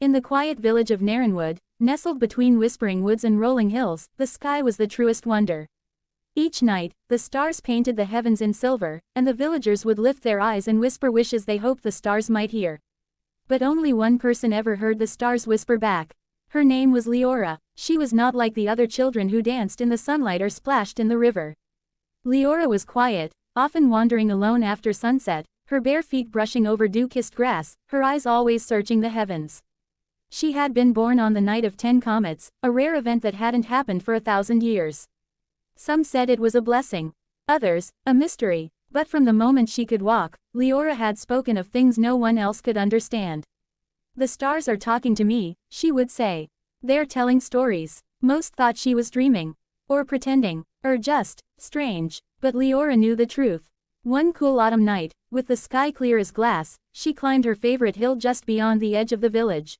In the quiet village of Narenwood, nestled between whispering woods and rolling hills, the sky was the truest wonder. Each night, the stars painted the heavens in silver, and the villagers would lift their eyes and whisper wishes they hoped the stars might hear. But only one person ever heard the stars whisper back. Her name was Liora. She was not like the other children who danced in the sunlight or splashed in the river. Liora was quiet, often wandering alone after sunset, her bare feet brushing over dew-kissed grass, her eyes always searching the heavens. She had been born on the night of 10 comets, a rare event that hadn't happened for 1,000 years. Some said it was a blessing. Others, a mystery. But from the moment she could walk, Liora had spoken of things no one else could understand. "The stars are talking to me," she would say. "They're telling stories." Most thought she was dreaming. Or pretending. Or just strange. But Liora knew the truth. One cool autumn night, with the sky clear as glass, she climbed her favorite hill just beyond the edge of the village.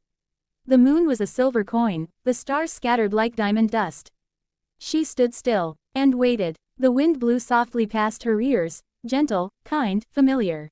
The moon was a silver coin, the stars scattered like diamond dust. She stood still and waited. The wind blew softly past her ears, gentle, kind, familiar.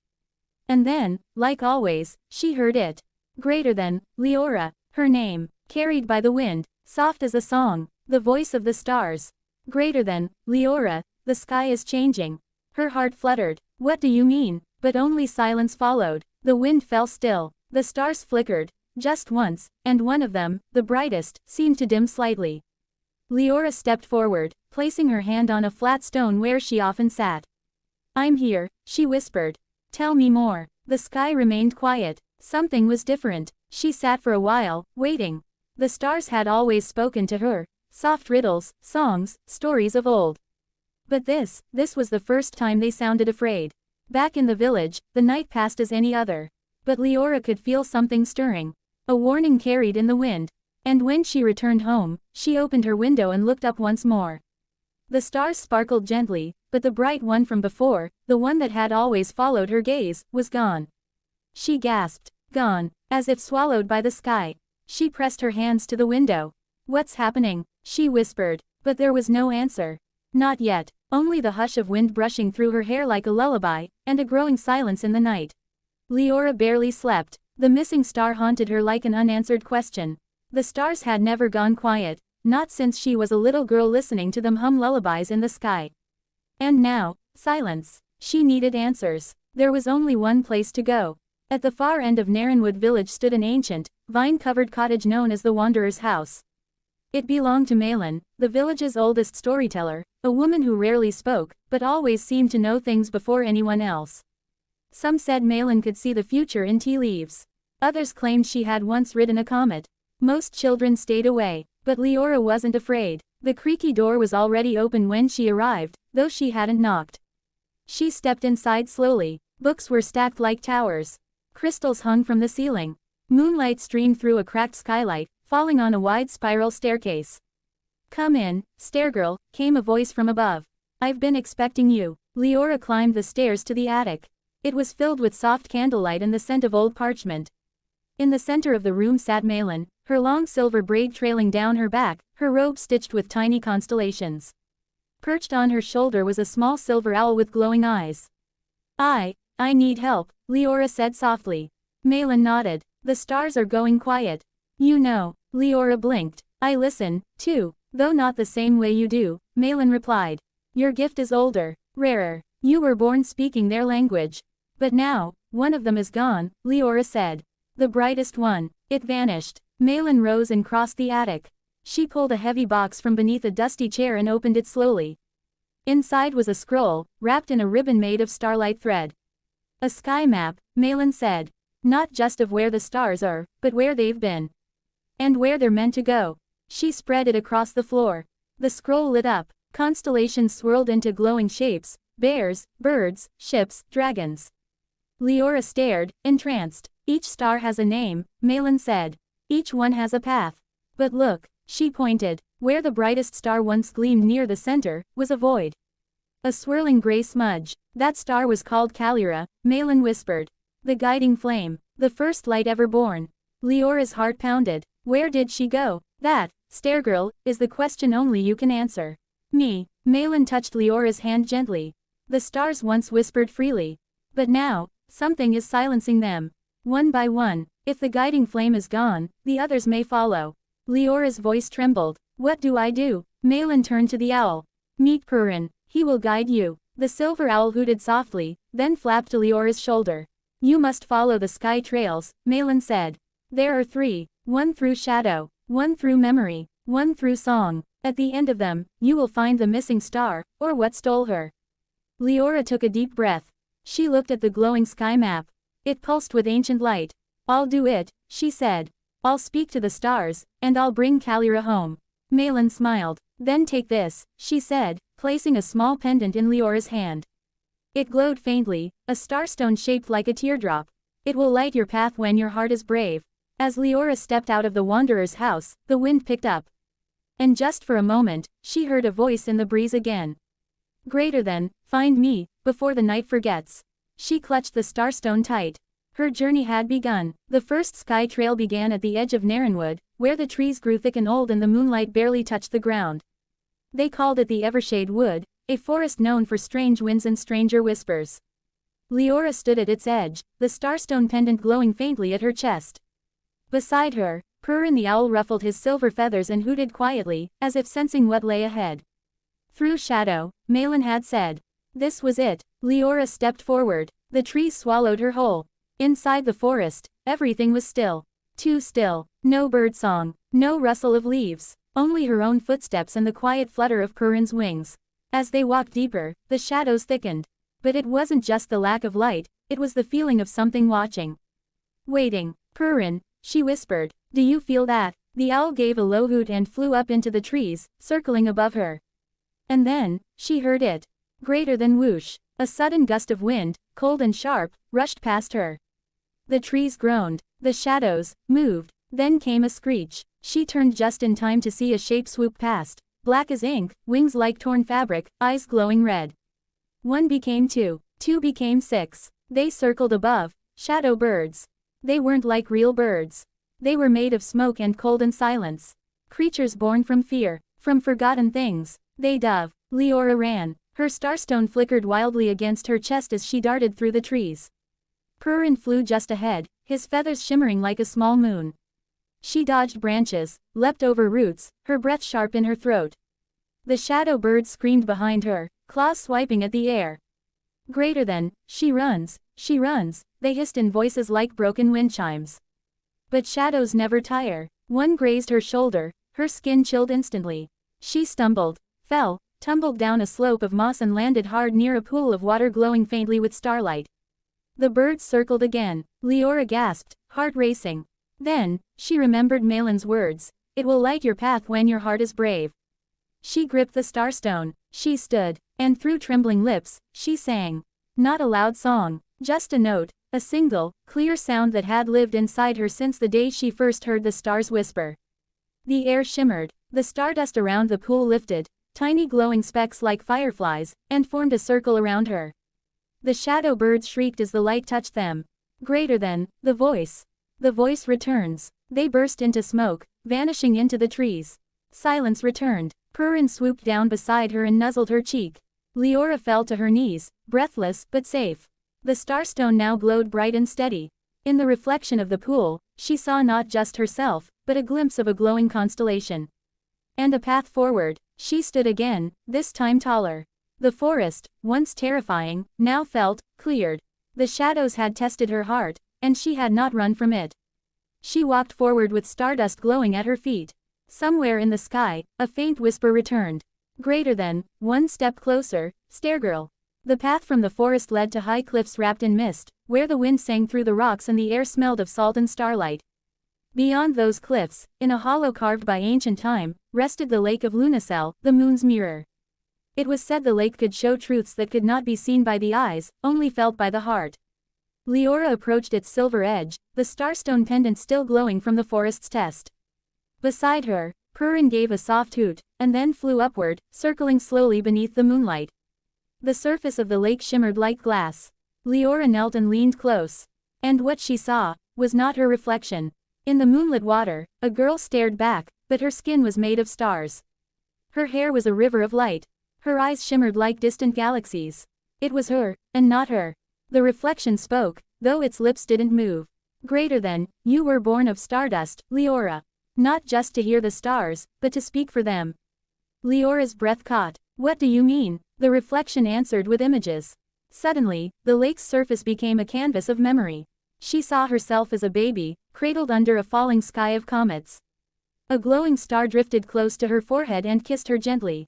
And then, like always, she heard it. Greater than, Liora, her name, carried by the wind, soft as a song, the voice of the stars. Greater than, Liora, the sky is changing. Her heart fluttered. What do you mean? But only silence followed. The wind fell still. The stars flickered, just once, and one of them, the brightest, seemed to dim slightly. Liora stepped forward, placing her hand on a flat stone where she often sat. "I'm here," she whispered. "Tell me more." The sky remained quiet. Something was different. She sat for a while, waiting. The stars had always spoken to her, soft riddles, songs, stories of old. But this was the first time they sounded afraid. Back in the village, the night passed as any other. But Liora could feel something stirring. A warning carried in the wind. And when she returned home, she opened her window and looked up once more. The stars sparkled gently, but the bright one from before, the one that had always followed her gaze, was gone. She gasped. Gone, as if swallowed by the sky. She pressed her hands to the window. "What's happening?" she whispered. But there was no answer. Not yet, only the hush of wind brushing through her hair like a lullaby, and a growing silence in the night. Liora barely slept. The missing star haunted her like an unanswered question. The stars had never gone quiet, not since she was a little girl listening to them hum lullabies in the sky. And now, silence. She needed answers. There was only one place to go. At the far end of Narenwood village stood an ancient, vine-covered cottage known as the Wanderer's House. It belonged to Malin, the village's oldest storyteller, a woman who rarely spoke, but always seemed to know things before anyone else. Some said Malin could see the future in tea leaves. Others claimed she had once ridden a comet. Most children stayed away, but Liora wasn't afraid. The creaky door was already open when she arrived, though she hadn't knocked. She stepped inside slowly. Books were stacked like towers. Crystals hung from the ceiling. Moonlight streamed through a cracked skylight, falling on a wide spiral staircase. "Come in, stairgirl," came a voice from above. "I've been expecting you." Liora climbed the stairs to the attic. It was filled with soft candlelight and the scent of old parchment. In the center of the room sat Malin, her long silver braid trailing down her back, her robe stitched with tiny constellations. Perched on her shoulder was a small silver owl with glowing eyes. I need help," Liora said softly. Malin nodded. "The stars are going quiet. You know." Liora blinked. "I listen, too, though not the same way you do," Malin replied. "Your gift is older, rarer. You were born speaking their language. But now, one of them is gone," Liora said. "The brightest one. It vanished." Malin rose and crossed the attic. She pulled a heavy box from beneath a dusty chair and opened it slowly. Inside was a scroll, wrapped in a ribbon made of starlight thread. "A sky map," Malin said. "Not just of where the stars are, but where they've been. And where they're meant to go." She spread it across the floor. The scroll lit up. Constellations swirled into glowing shapes: bears, birds, ships, dragons. Liora stared, entranced. "Each star has a name," Malin said. "Each one has a path. But look," she pointed. Where the brightest star once gleamed near the center, was a void. A swirling gray smudge. "That star was called Liora," Malin whispered. "The guiding flame. The first light ever born." Leora's heart pounded. Where did she go? "That, stairgirl, is the question only you can answer." "Me." Malin touched Leora's hand gently. "The stars once whispered freely. But now, something is silencing them. One by one. If the guiding flame is gone, the others may follow. Leora's voice trembled. What do I do? Malin turned to the owl. Meet Purin. He will guide you. The silver owl hooted softly, then flapped to Leora's shoulder. You must follow the sky trails, Malin said. There are 3. One through shadow, one through memory, one through song. At the end of them, you will find the missing star, or what stole her. Liora took a deep breath. She looked at the glowing sky map. It pulsed with ancient light. I'll do it, she said. I'll speak to the stars, and I'll bring Kalira home. Malin smiled. Then take this, she said, placing a small pendant in Leora's hand. It glowed faintly, a starstone shaped like a teardrop. It will light your path when your heart is brave. As Liora stepped out of the wanderer's house, the wind picked up. And just for a moment, she heard a voice in the breeze again. Greater than, find me, before the night forgets. She clutched the starstone tight. Her journey had begun. The first sky trail began at the edge of Narenwood, where the trees grew thick and old and the moonlight barely touched the ground. They called it the Evershade Wood, a forest known for strange winds and stranger whispers. Liora stood at its edge, the starstone pendant glowing faintly at her chest. Beside her, Purin the owl ruffled his silver feathers and hooted quietly, as if sensing what lay ahead. Through shadow, Malin had said. This was it. Liora stepped forward. The trees swallowed her whole. Inside the forest, everything was still. Too still. No birdsong, no rustle of leaves, only her own footsteps and the quiet flutter of Purin's wings. As they walked deeper, the shadows thickened. But it wasn't just the lack of light, it was the feeling of something watching. Waiting. Purin, she whispered, do you feel that? The owl gave a low hoot and flew up into the trees, circling above her. And then, she heard it. Greater than whoosh. A sudden gust of wind, cold and sharp, rushed past her. The trees groaned. The shadows moved. Then came a screech. She turned just in time to see a shape swoop past. Black as ink, wings like torn fabric, eyes glowing red. 1 became 2. 2 became 6. They circled above. Shadow birds. They weren't like real birds. They were made of smoke and cold and silence. Creatures born from fear, from forgotten things. They dove. Liora ran. Her starstone flickered wildly against her chest as she darted through the trees. Purin flew just ahead, his feathers shimmering like a small moon. She dodged branches, leapt over roots, her breath sharp in her throat. The shadow birds screamed behind her, claws swiping at the air. Greater than, she runs, they hissed in voices like broken wind chimes. But shadows never tire. One grazed her shoulder, her skin chilled instantly. She stumbled, fell, tumbled down a slope of moss and landed hard near a pool of water glowing faintly with starlight. The birds circled again. Liora gasped, heart racing. Then, she remembered Malin's words, it will light your path when your heart is brave. She gripped the starstone. She stood, and through trembling lips, she sang. Not a loud song, just a note, a single, clear sound that had lived inside her since the day she first heard the stars whisper. The air shimmered, the stardust around the pool lifted, tiny glowing specks like fireflies, and formed a circle around her. The shadow birds shrieked as the light touched them. Greater than, the voice. The voice returns. They burst into smoke, vanishing into the trees. Silence returned. Purin swooped down beside her and nuzzled her cheek. Liora fell to her knees, breathless but safe. The starstone now glowed bright and steady. In the reflection of the pool, she saw not just herself, but a glimpse of a glowing constellation. And a path forward. She stood again, this time taller. The forest, once terrifying, now felt cleared. The shadows had tested her heart, and she had not run from it. She walked forward with stardust glowing at her feet. Somewhere in the sky, a faint whisper returned. Greater than, 1 step closer, Stairgirl. The path from the forest led to high cliffs wrapped in mist, where the wind sang through the rocks and the air smelled of salt and starlight. Beyond those cliffs, in a hollow carved by ancient time, rested the lake of Lunacell, the moon's mirror. It was said the lake could show truths that could not be seen by the eyes, only felt by the heart. Liora approached its silver edge, the starstone pendant still glowing from the forest's test. Beside her, Purin gave a soft hoot, and then flew upward, circling slowly beneath the moonlight. The surface of the lake shimmered like glass. Liora knelt and leaned close. And what she saw was not her reflection. In the moonlit water, a girl stared back, but her skin was made of stars. Her hair was a river of light. Her eyes shimmered like distant galaxies. It was her, and not her. The reflection spoke, though its lips didn't move. Greater than, you were born of stardust, Liora. Not just to hear the stars, but to speak for them. Leora's breath caught. What do you mean? The reflection answered with images. Suddenly, the lake's surface became a canvas of memory. She saw herself as a baby, cradled under a falling sky of comets. A glowing star drifted close to her forehead and kissed her gently.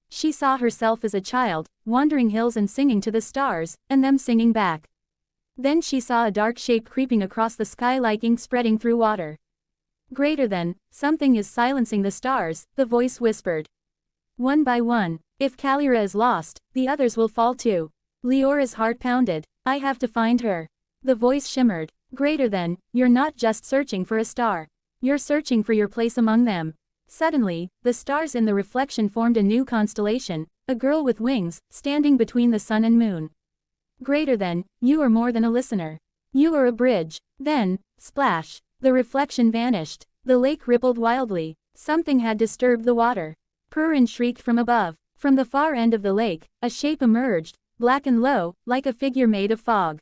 She saw herself as a child, wandering hills and singing to the stars, and them singing back. Then she saw a dark shape creeping across the sky like ink spreading through water. Greater than, something is silencing the stars, the voice whispered. One by one, if Liora is lost, the others will fall too. Leora's heart pounded. I have to find her. The voice shimmered. Greater than, you're not just searching for a star. You're searching for your place among them. Suddenly, the stars in the reflection formed a new constellation, a girl with wings, standing between the sun and moon. Greater than, you are more than a listener. You are a bridge. Then, splash, the reflection vanished. The lake rippled wildly. Something had disturbed the water. Purin shrieked from above. From the far end of the lake, a shape emerged, black and low, like a figure made of fog.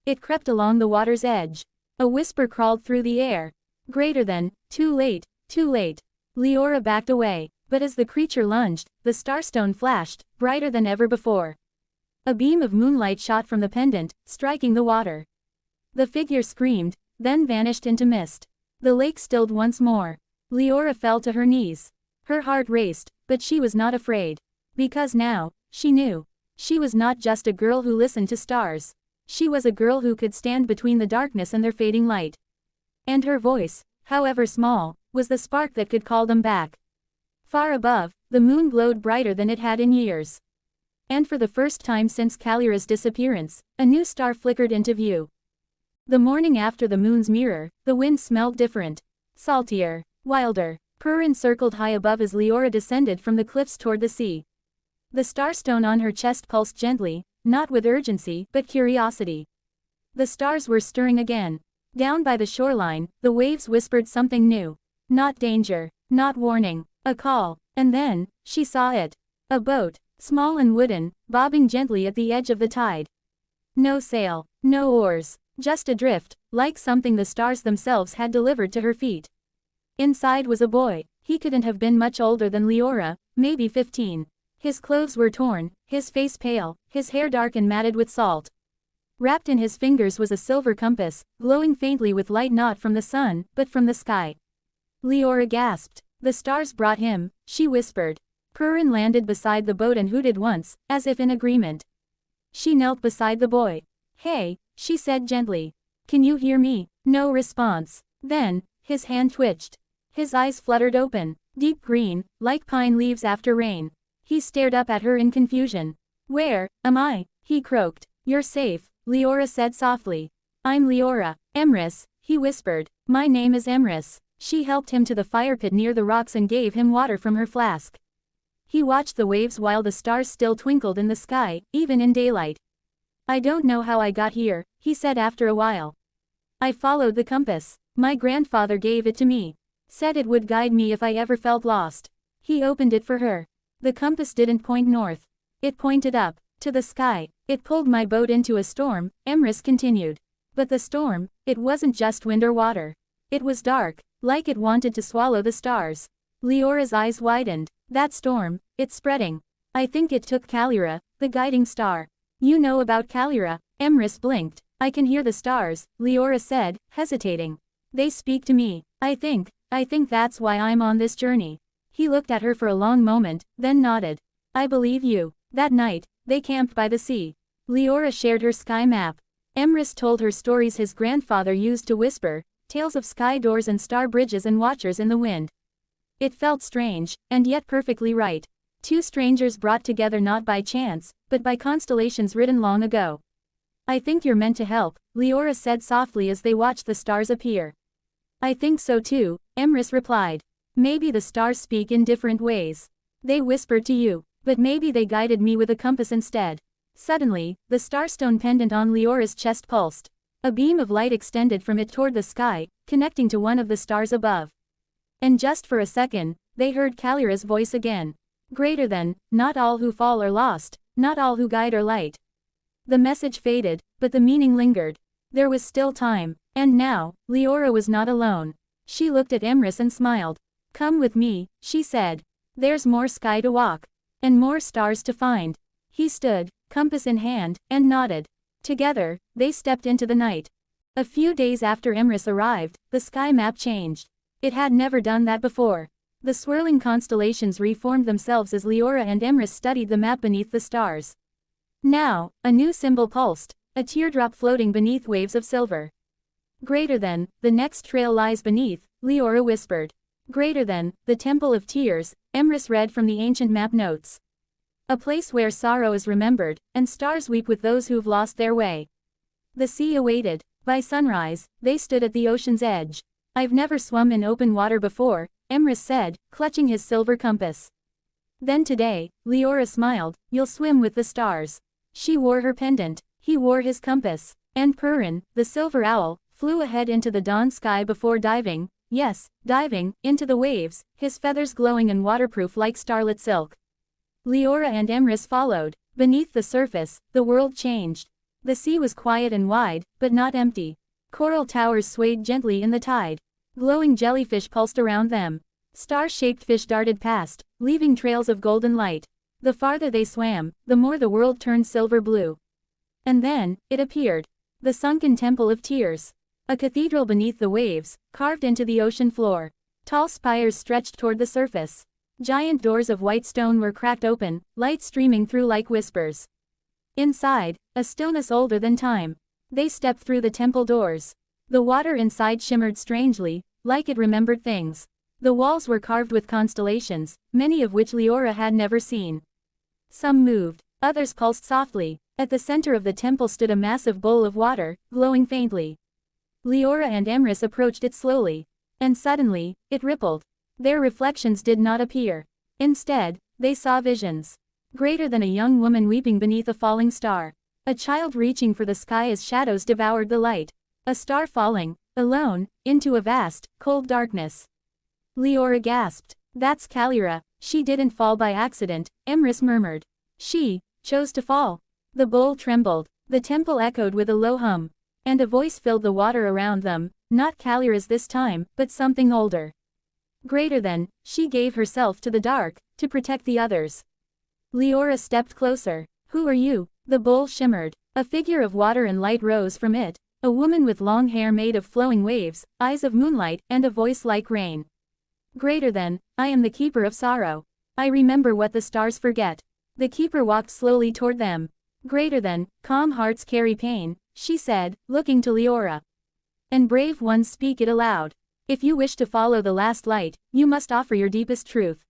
It crept along the water's edge. A whisper crawled through the air. Greater than, too late, too late. Liora backed away, but as the creature lunged, the starstone flashed, brighter than ever before. A beam of moonlight shot from the pendant, striking the water. The figure screamed, then vanished into mist. The lake stilled once more. Liora fell to her knees. Her heart raced, but she was not afraid. Because now, she knew. She was not just a girl who listened to stars. She was a girl who could stand between the darkness and their fading light. And her voice, however small, was the spark that could call them back. Far above, the moon glowed brighter than it had in years. And for the first time since Liora's disappearance, a new star flickered into view. The morning after the moon's mirror, the wind smelled different. Saltier, wilder. Purin circled high above as Liora descended from the cliffs toward the sea. The starstone on her chest pulsed gently, not with urgency, but curiosity. The stars were stirring again. Down by the shoreline, the waves whispered something new. Not danger, not warning, a call, and then, she saw it. A boat, small and wooden, bobbing gently at the edge of the tide. No sail, no oars, just adrift, like something the stars themselves had delivered to her feet. Inside was a boy. He couldn't have been much older than Liora, maybe 15. His clothes were torn, his face pale, his hair dark and matted with salt. Wrapped in his fingers was a silver compass, glowing faintly with light not from the sun, but from the sky. Liora gasped. The stars brought him, she whispered. Purin landed beside the boat and hooted once, as if in agreement. She knelt beside the boy. Hey, she said gently. Can you hear me? No response. Then, his hand twitched. His eyes fluttered open, deep green, like pine leaves after rain. He stared up at her in confusion. Where am I? He croaked. You're safe, Liora said softly. I'm Liora. Emrys, he whispered. My name is Emrys. She helped him to the fire pit near the rocks and gave him water from her flask. He watched the waves while the stars still twinkled in the sky, even in daylight. I don't know how I got here, he said after a while. I followed the compass. My grandfather gave it to me. Said it would guide me if I ever felt lost. He opened it for her. The compass didn't point north. It pointed up, to the sky. It pulled my boat into a storm, Emrys continued. But the storm, it wasn't just wind or water. It was dark, like it wanted to swallow the stars. Leora's eyes widened. That storm, it's spreading. I think it took Liora, the guiding star. You know about Liora, Emrys blinked. I can hear the stars, Liora said, hesitating. They speak to me. I think that's why I'm on this journey. He looked at her for a long moment, then nodded. I believe you. That night, they camped by the sea. Liora shared her sky map. Emrys told her stories his grandfather used to whisper, tales of sky doors and star bridges and watchers in the wind. It felt strange, and yet perfectly right. Two strangers brought together not by chance, but by constellations written long ago. I think you're meant to help, Liora said softly as they watched the stars appear. I think so too, Emrys replied. Maybe the stars speak in different ways. They whispered to you, but maybe they guided me with a compass instead. Suddenly, the starstone pendant on Leora's chest pulsed. A beam of light extended from it toward the sky, connecting to one of the stars above. And just for a second, they heard Liora's voice again. Greater than, not all who fall are lost, not all who guide are light. The message faded, but the meaning lingered. There was still time. And now, Liora was not alone. She looked at Emrys and smiled. "Come with me," she said. "There's more sky to walk. And more stars to find." He stood, compass in hand, and nodded. Together, they stepped into the night. A few days after Emrys arrived, the sky map changed. It had never done that before. The swirling constellations reformed themselves as Liora and Emrys studied the map beneath the stars. Now, a new symbol pulsed, a teardrop floating beneath waves of silver. "Greater than, the next trail lies beneath," Liora whispered. "Greater than, the Temple of Tears," Emrys read from the ancient map notes. "A place where sorrow is remembered, and stars weep with those who've lost their way." The sea awaited. By sunrise, they stood at the ocean's edge. "I've never swum in open water before," Emrys said, clutching his silver compass. "Then today," Liora smiled, "you'll swim with the stars." She wore her pendant, he wore his compass, and Purin, the silver owl, flew ahead into the dawn sky before diving, yes, diving, into the waves, his feathers glowing and waterproof like starlit silk. Liora and Emrys followed. Beneath the surface, the world changed. The sea was quiet and wide, but not empty. Coral towers swayed gently in the tide. Glowing jellyfish pulsed around them. Star-shaped fish darted past, leaving trails of golden light. The farther they swam, the more the world turned silver blue. And then, it appeared. The sunken Temple of Tears. A cathedral beneath the waves, carved into the ocean floor. Tall spires stretched toward the surface. Giant doors of white stone were cracked open, light streaming through like whispers. Inside, a stillness older than time. They stepped through the temple doors. The water inside shimmered strangely, like it remembered things. The walls were carved with constellations, many of which Liora had never seen. Some moved, others pulsed softly. At the center of the temple stood a massive bowl of water, glowing faintly. Liora and Emrys approached it slowly. And suddenly, it rippled. Their reflections did not appear. Instead, they saw visions. Greater than a young woman weeping beneath a falling star. A child reaching for the sky as shadows devoured the light. A star falling, alone, into a vast, cold darkness. Liora gasped. "That's Kalira. She didn't fall by accident," Emrys murmured. "She chose to fall." The bowl trembled. The temple echoed with a low hum. And a voice filled the water around them, not Kalira's this time, but something older. Greater than, she gave herself to the dark, to protect the others. Liora stepped closer. "Who are you?" The bowl shimmered. A figure of water and light rose from it. A woman with long hair made of flowing waves, eyes of moonlight, and a voice like rain. "Greater than, I am the keeper of sorrow. I remember what the stars forget." The keeper walked slowly toward them. "Greater than, calm hearts carry pain," she said, looking to Liora. "And brave ones speak it aloud. If you wish to follow the last light, you must offer your deepest truth."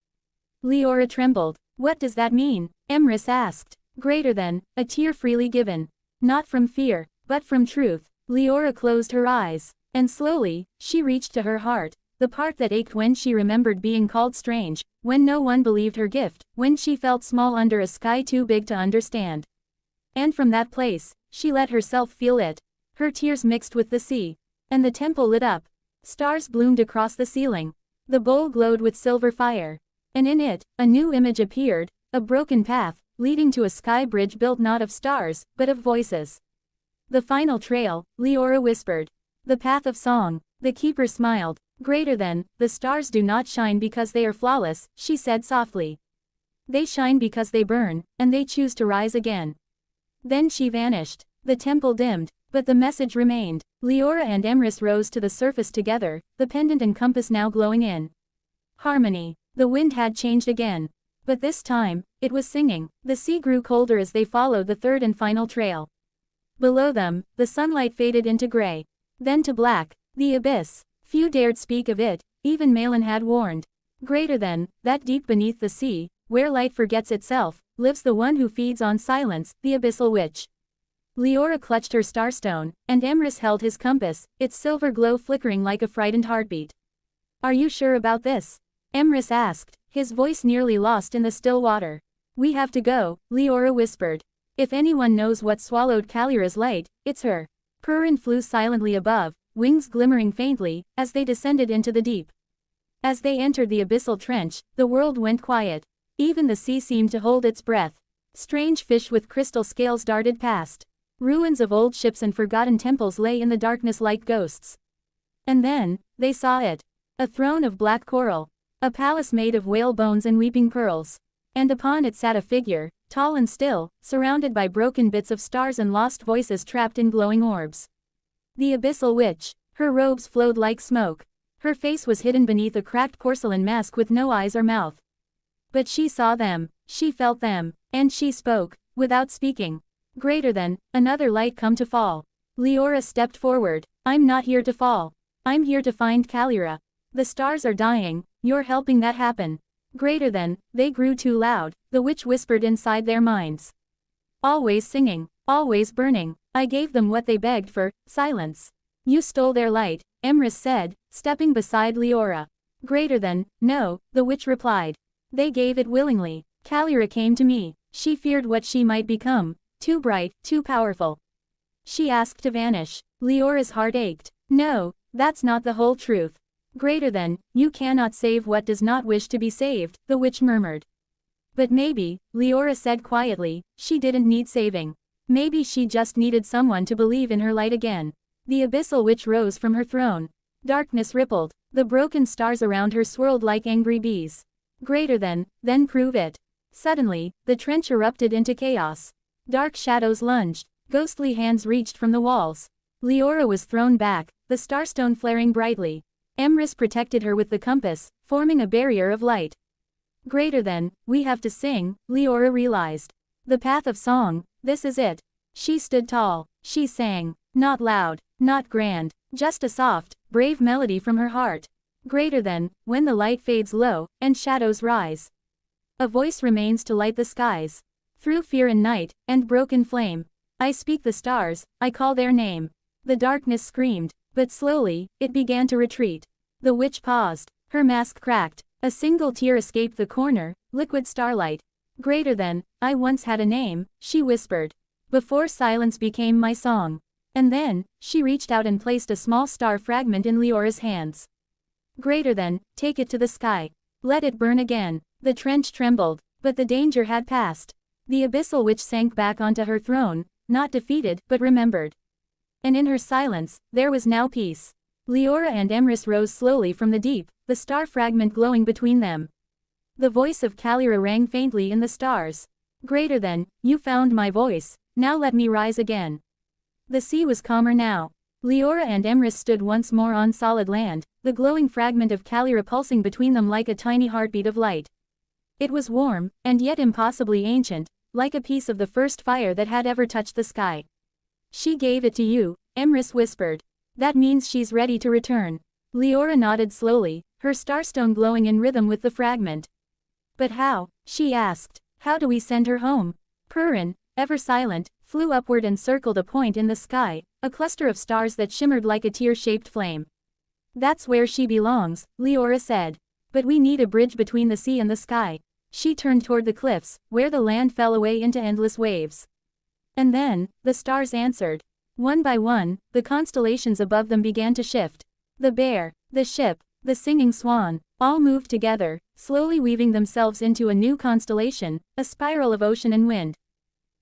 Liora trembled. "What does that mean?" Emrys asked. "Greater than, a tear freely given. Not from fear, but from truth." Liora closed her eyes. And slowly, she reached to her heart, the part that ached when she remembered being called strange, when no one believed her gift, when she felt small under a sky too big to understand. And from that place, she let herself feel it. Her tears mixed with the sea. And the temple lit up. Stars bloomed across the ceiling. The bowl glowed with silver fire. And in it, a new image appeared, a broken path, leading to a sky bridge built not of stars, but of voices. "The final trail," Liora whispered. "The path of song." The keeper smiled. "Greater than, the stars do not shine because they are flawless," she said softly. "They shine because they burn, and they choose to rise again." Then she vanished. The temple dimmed, but the message remained. Liora and Emrys rose to the surface together, the pendant and compass now glowing in harmony. The wind had changed again. But this time, it was singing. The sea grew colder as they followed the third and final trail. Below them, the sunlight faded into gray. Then to black. The abyss. Few dared speak of it, even Malin had warned. Greater than, that deep beneath the sea, where light forgets itself, lives the one who feeds on silence, the abyssal witch. Liora clutched her starstone, and Emrys held his compass, its silver glow flickering like a frightened heartbeat. "Are you sure about this?" Emrys asked, his voice nearly lost in the still water. "We have to go," Liora whispered. "If anyone knows what swallowed Kalira's light, it's her." Purin flew silently above, wings glimmering faintly, as they descended into the deep. As they entered the abyssal trench, the world went quiet. Even the sea seemed to hold its breath. Strange fish with crystal scales darted past. Ruins of old ships and forgotten temples lay in the darkness like ghosts. And then, they saw it. A throne of black coral. A palace made of whale bones and weeping pearls. And upon it sat a figure, tall and still, surrounded by broken bits of stars and lost voices trapped in glowing orbs. The abyssal witch. Her robes flowed like smoke. Her face was hidden beneath a cracked porcelain mask with no eyes or mouth. But she saw them, she felt them, and she spoke, without speaking. Greater than, another light come to fall. Liora stepped forward. I'm not here to fall. I'm here to find Liora. The stars are dying, you're helping that happen. Greater than, they grew too loud, the witch whispered inside their minds. Always singing, always burning, I gave them what they begged for, silence. You stole their light, Emrys said, stepping beside Liora. Greater than, no, the witch replied. They gave it willingly. Liora came to me, she feared what she might become, too bright, too powerful. She asked to vanish. Leora's heart ached. No, that's not the whole truth. Greater than, you cannot save what does not wish to be saved, the witch murmured. But maybe, Liora said quietly, she didn't need saving. Maybe she just needed someone to believe in her light again. The abyssal witch rose from her throne. Darkness rippled. The broken stars around her swirled like angry bees. Greater than, then prove it. Suddenly, the trench erupted into chaos. Dark shadows lunged. Ghostly hands reached from the walls. Liora was thrown back, the starstone flaring brightly. Emrys protected her with the compass, forming a barrier of light. Greater than, we have to sing, Liora realized. The path of song, this is it. She stood tall. She sang. Not loud, not grand, just a soft, brave melody from her heart. Greater than, when the light fades low, and shadows rise. A voice remains to light the skies. Through fear and night, and broken flame. I speak the stars, I call their name. The darkness screamed, but slowly, it began to retreat. The witch paused. Her mask cracked. A single tear escaped the corner, liquid starlight. Greater than, I once had a name, she whispered. Before silence became my song. And then, she reached out and placed a small star fragment in Leora's hands. Greater than, take it to the sky. Let it burn again. The trench trembled, but the danger had passed. The abyssal witch sank back onto her throne, not defeated, but remembered. And in her silence, there was now peace. Liora and Emrys rose slowly from the deep, the star fragment glowing between them. The voice of Liora rang faintly in the stars. Greater than, you found my voice, now let me rise again. The sea was calmer now. Liora and Emrys stood once more on solid land, the glowing fragment of Liora pulsing between them like a tiny heartbeat of light. It was warm, and yet impossibly ancient, like a piece of the first fire that had ever touched the sky. She gave it to you, Emrys whispered. That means she's ready to return. Liora nodded slowly, her starstone glowing in rhythm with the fragment. But how? She asked. How do we send her home? Purin, ever silent, flew upward and circled a point in the sky, a cluster of stars that shimmered like a tear-shaped flame. That's where she belongs, Liora said. But we need a bridge between the sea and the sky. She turned toward the cliffs, where the land fell away into endless waves. And then, the stars answered. One by one, the constellations above them began to shift. The bear, the ship, the singing swan, all moved together, slowly weaving themselves into a new constellation, a spiral of ocean and wind.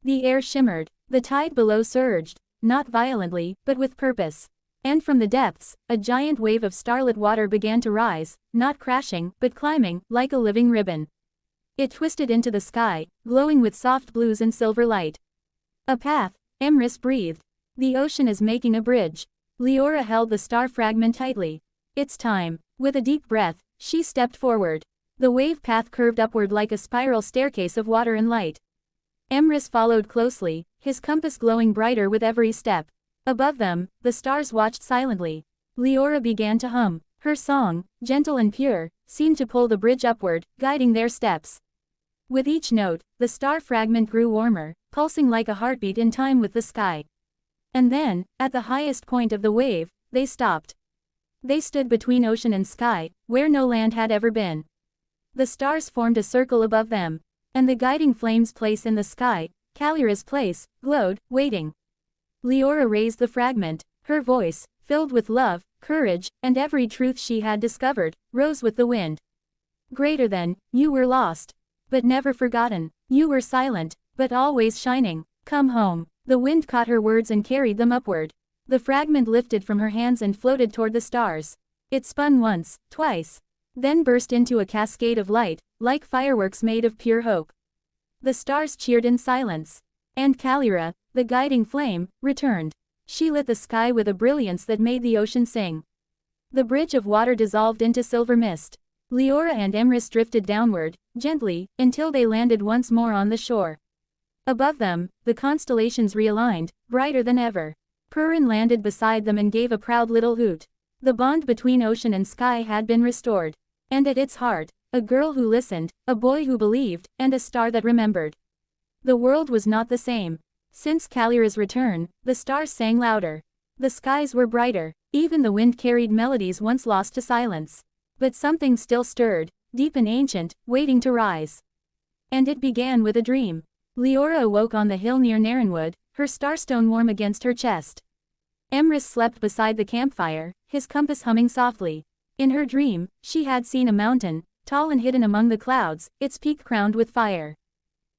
The air shimmered, the tide below surged, not violently, but with purpose. And from the depths, a giant wave of starlit water began to rise, not crashing, but climbing, like a living ribbon. It twisted into the sky, glowing with soft blues and silver light. A path, Emrys breathed. The ocean is making a bridge. Liora held the star fragment tightly. It's time. With a deep breath, she stepped forward. The wave path curved upward like a spiral staircase of water and light. Emrys followed closely, his compass glowing brighter with every step. Above them, the stars watched silently. Liora began to hum. Her song, gentle and pure, seemed to pull the bridge upward, guiding their steps. With each note, the star fragment grew warmer, pulsing like a heartbeat in time with the sky. And then, at the highest point of the wave, they stopped. They stood between ocean and sky, where no land had ever been. The stars formed a circle above them. And the guiding flame's place in the sky, Liora's place, glowed, waiting. Liora raised the fragment. Her voice, filled with love, courage, and every truth she had discovered, rose with the wind. Greater than, you were lost. But never forgotten. You were silent, but always shining. Come home. The wind caught her words and carried them upward. The fragment lifted from her hands and floated toward the stars. It spun once, twice. Then burst into a cascade of light, like fireworks made of pure hope. The stars cheered in silence. And Liora, the guiding flame, returned. She lit the sky with a brilliance that made the ocean sing. The bridge of water dissolved into silver mist. Liora and embarks drifted downward, gently, until they landed once more on the shore. Above them, the constellations realigned, brighter than ever. Purin landed beside them and gave a proud little hoot. The bond between ocean and sky had been restored. And at its heart, a girl who listened, a boy who believed, and a star that remembered. The world was not the same. Since Liora's return, the stars sang louder. The skies were brighter. Even the wind carried melodies once lost to silence. But something still stirred, deep and ancient, waiting to rise. And it began with a dream. Liora awoke on the hill near Narenwood, her starstone warm against her chest. Embarks slept beside the campfire, his compass humming softly. In her dream, she had seen a mountain, tall and hidden among the clouds, its peak crowned with fire.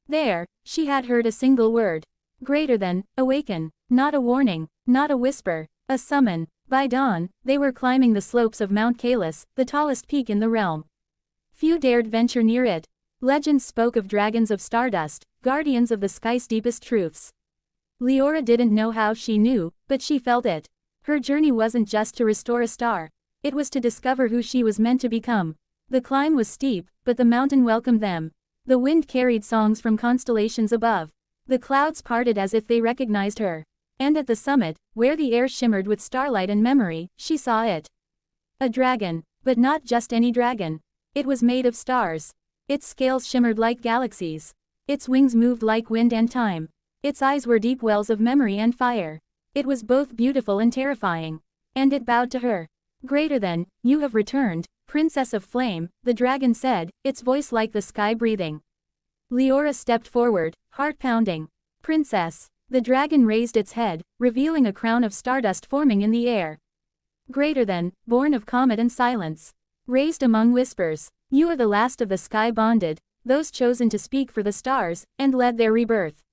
There, she had heard a single word. Greater than, awaken. Not a warning, not a whisper, a summon. By dawn, they were climbing the slopes of Mount Kalis, the tallest peak in the realm. Few dared venture near it. Legends spoke of dragons of stardust, guardians of the sky's deepest truths. Liora didn't know how she knew, but she felt it. Her journey wasn't just to restore a star. It was to discover who she was meant to become. The climb was steep, but the mountain welcomed them. The wind carried songs from constellations above. The clouds parted as if they recognized her. And at the summit, where the air shimmered with starlight and memory, she saw it. A dragon, but not just any dragon. It was made of stars. Its scales shimmered like galaxies. Its wings moved like wind and time. Its eyes were deep wells of memory and fire. It was both beautiful and terrifying. And it bowed to her. Greater than, you have returned, Princess of Flame, the dragon said, its voice like the sky breathing. Liora stepped forward, heart pounding. Princess. The dragon raised its head, revealing a crown of stardust forming in the air. Greater than, born of comet and silence. Raised among whispers. You are the last of the sky bonded, those chosen to speak for the stars, and led their rebirth.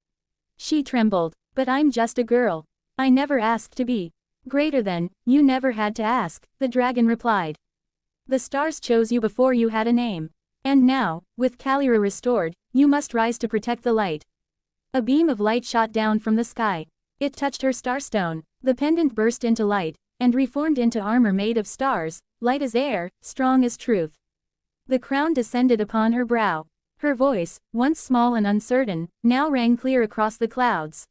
She trembled. But I'm just a girl. I never asked to be. Greater than, you never had to ask, the dragon replied. The stars chose you before you had a name. And now, with Liora restored, you must rise to protect the light. A beam of light shot down from the sky. It touched her starstone. The pendant burst into light, and reformed into armor made of stars, light as air, strong as truth. The crown descended upon her brow. Her voice, once small and uncertain, now rang clear across the clouds.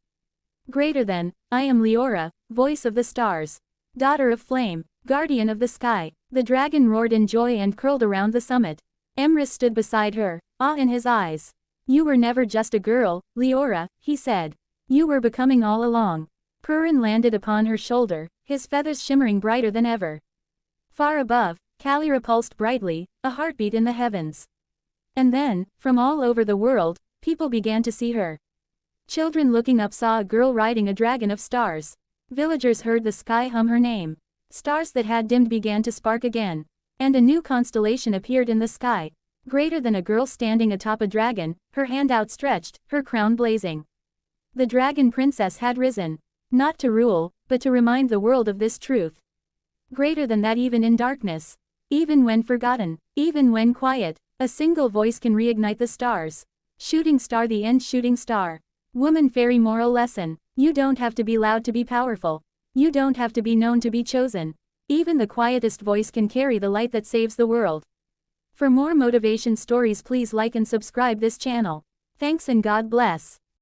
Greater than, I am Liora, voice of the stars. Daughter of flame, guardian of the sky. The dragon roared in joy and curled around the summit. Embarks stood beside her, awe in his eyes. You were never just a girl, Liora, he said. You were becoming all along. Purin landed upon her shoulder, his feathers shimmering brighter than ever. Far above, Liora pulsed brightly, a heartbeat in the heavens. And then, from all over the world, people began to see her. Children looking up saw a girl riding a dragon of stars. Villagers heard the sky hum her name. Stars that had dimmed began to spark again. And a new constellation appeared in the sky. Greater than a girl standing atop a dragon, her hand outstretched, her crown blazing. The dragon princess had risen. Not to rule, but to remind the world of this truth. Greater than that even in darkness. Even when forgotten. Even when quiet. A single voice can reignite the stars. Shooting star, the end shooting star. Woman fairy moral lesson. You don't have to be loud to be powerful. You don't have to be known to be chosen. Even the quietest voice can carry the light that saves the world. For more motivation stories, please like and subscribe this channel. Thanks and God bless.